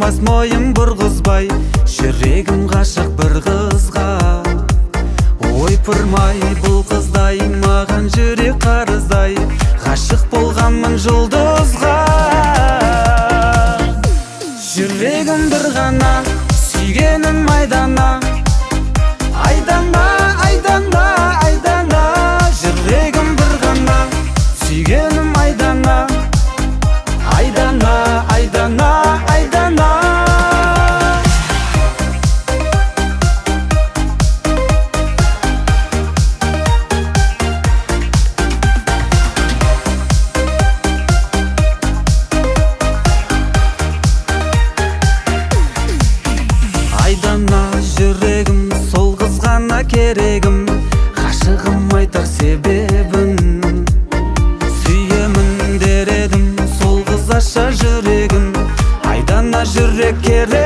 болмас мойын бұрғызбай, жүрегім ғашық бір қызға. Ойпырмай бұл қыздай, маған жүрек қарыздай, ғашық болғанмын жұлдызға. Жүрегім бір ғана, сүйгенім айдана, айдана, айдана, айдана. Жүрегім бір ғана, сүйгенім айдана, айдана, айдана, айдана. Айдана жүрегім, сол қыз ғана керегім, ғашығым айтар себебін. Сүйемін дер едім, сол қыз аша жүрегім, айдана жүрек керек.